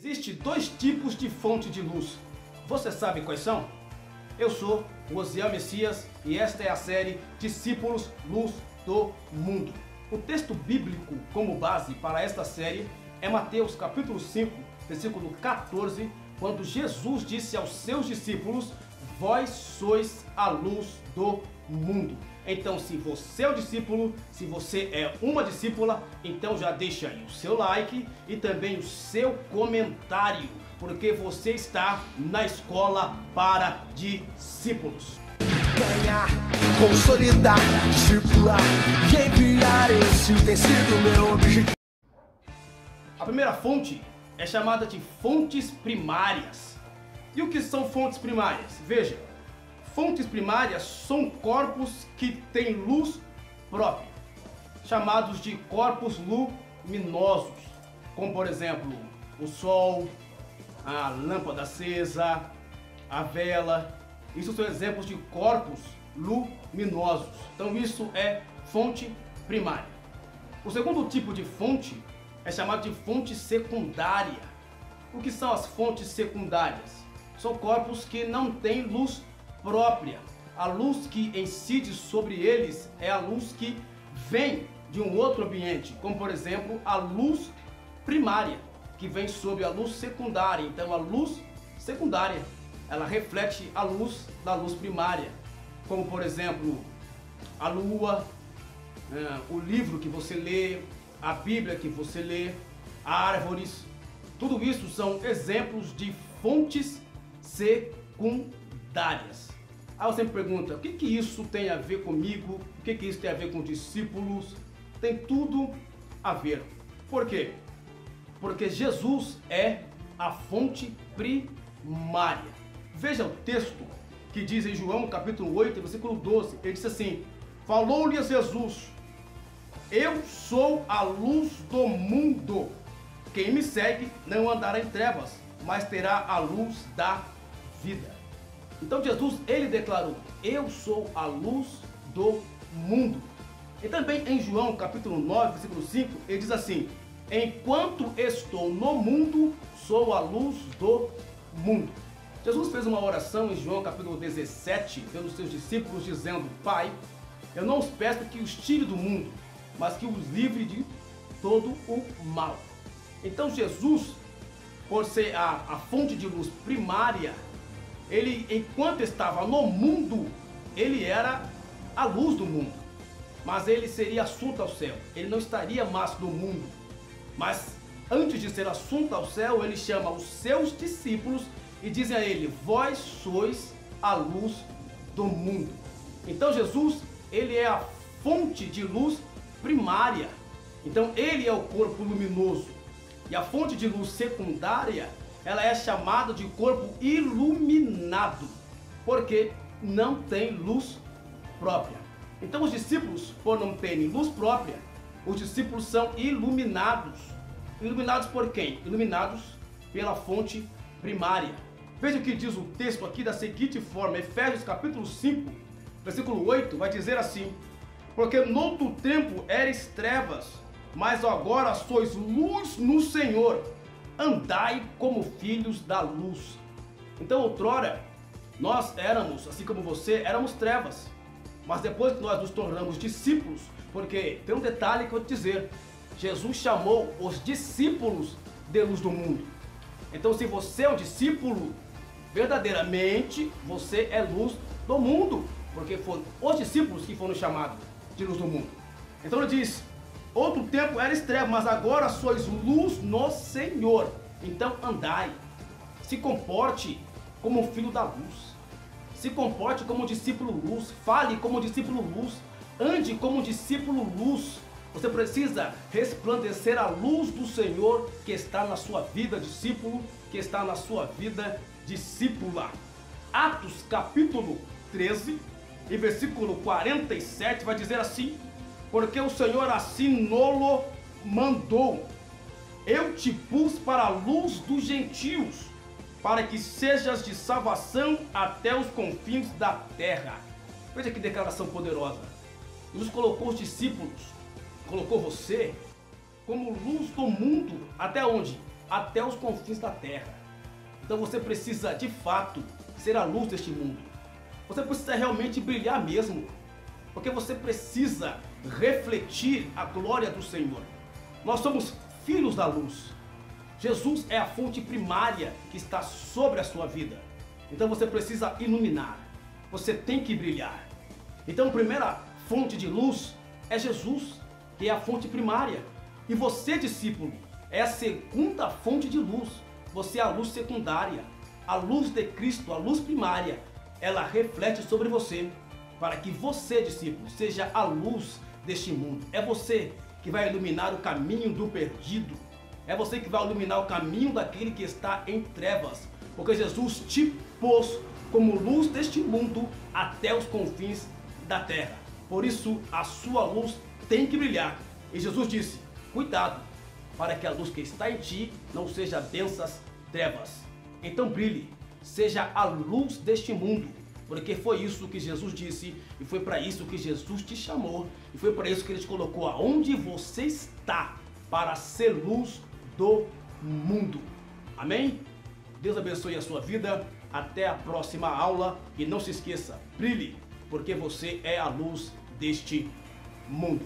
Existem dois tipos de fonte de luz. Você sabe quais são? Eu sou o Osiel Messias e esta é a série Discípulos Luz do Mundo. O texto bíblico como base para esta série é Mateus capítulo 5, versículo 14, quando Jesus disse aos seus discípulos: vós sois a luz do mundo. Então, se você é o discípulo, se você é uma discípula, então já deixa aí o seu like e também o seu comentário, porque você está na escola para discípulos. Ganhar, consolidar, discipular e enviar, esse tem sido meu objetivo. A primeira fonte é chamada de fontes primárias. E o que são fontes primárias? Veja, fontes primárias são corpos que têm luz própria, chamados de corpos luminosos, como por exemplo o sol, a lâmpada acesa, a vela. Isso são exemplos de corpos luminosos. Então isso é fonte primária. O segundo tipo de fonte é chamado de fonte secundária. O que são as fontes secundárias? São corpos que não têm luz própria. A luz que incide sobre eles é a luz que vem de um outro ambiente, como por exemplo a luz primária, que vem sobre a luz secundária. Então a luz secundária, ela reflete a luz da luz primária, como por exemplo a lua, o livro que você lê, a Bíblia que você lê, árvores. Tudo isso são exemplos de fontes secundárias. Aí você me pergunta, o que isso tem a ver comigo? O que isso tem a ver com discípulos? Tem tudo a ver. Por quê? Porque Jesus é a fonte primária. Veja o texto que diz em João capítulo 8, versículo 12. Ele diz assim: falou-lhes Jesus: eu sou a luz do mundo. Quem me segue não andará em trevas, mas terá a luz da vida. Então Jesus, ele declarou: eu sou a luz do mundo. E também em João capítulo 9, versículo 5, ele diz assim: enquanto estou no mundo, sou a luz do mundo. Jesus fez uma oração em João capítulo 17, pelos seus discípulos, dizendo: Pai, eu não os peço que os tire do mundo, mas que os livre de todo o mal. Então Jesus, por ser a fonte de luz primária, ele, enquanto estava no mundo, ele era a luz do mundo. Mas ele seria assunto ao céu. Ele não estaria mais no mundo. Mas antes de ser assunto ao céu, ele chama os seus discípulos e diz a ele: vós sois a luz do mundo. Então Jesus, ele é a fonte de luz primária. Então ele é o corpo luminoso. E a fonte de luz secundária, ela é chamada de corpo iluminado, porque não tem luz própria. Então os discípulos, por não terem luz própria, os discípulos são iluminados. Iluminados por quem? Iluminados pela fonte primária. Veja o que diz o texto aqui da seguinte forma: Efésios capítulo 5, versículo 8, vai dizer assim: porque noutro tempo eres trevas, mas agora sois luz no Senhor. Andai como filhos da luz. Então outrora nós éramos, assim como você, éramos trevas. Mas depois que nós nos tornamos discípulos, porque tem um detalhe que eu vou te dizer: Jesus chamou os discípulos de luz do mundo. Então se você é um discípulo, verdadeiramente você é luz do mundo, porque foram os discípulos que foram chamados de luz do mundo. Então ele diz: outro tempo eres trevas, mas agora sois luz no Senhor. Então andai, se comporte como um filho da luz, se comporte como um discípulo luz, fale como um discípulo luz, ande como um discípulo luz. Você precisa resplandecer a luz do Senhor que está na sua vida, discípulo, que está na sua vida, discípula. Atos capítulo 13 e versículo 47 vai dizer assim: porque o Senhor assim nolo mandou. Eu te pus para a luz dos gentios, para que sejas de salvação até os confins da terra. Veja que declaração poderosa. Jesus colocou os discípulos, colocou você como luz do mundo. Até onde? até os confins da terra. Então você precisa de fato ser a luz deste mundo. Você precisa realmente brilhar mesmo, porque você precisa refletir a glória do Senhor. Nós somos filhos da luz. Jesus é a fonte primária que está sobre a sua vida. Então você precisa iluminar. Você tem que brilhar. Então a primeira fonte de luz é Jesus, que é a fonte primária. E você, discípulo, é a segunda fonte de luz. Você é a luz secundária. A luz de Cristo, a luz primária, ela reflete sobre você, para que você, discípulo, seja a luz deste mundo. É você que vai iluminar o caminho do perdido. É você que vai iluminar o caminho daquele que está em trevas. Porque Jesus te pôs como luz deste mundo até os confins da terra. Por isso, a sua luz tem que brilhar. E Jesus disse, cuidado, para que a luz que está em ti não seja densas trevas. Então brilhe, seja a luz deste mundo. Porque foi isso que Jesus disse, e foi para isso que Jesus te chamou, e foi para isso que Ele te colocou aonde você está, para ser luz do mundo. Amém? Deus abençoe a sua vida. Até a próxima aula. E não se esqueça, brilhe, porque você é a luz deste mundo.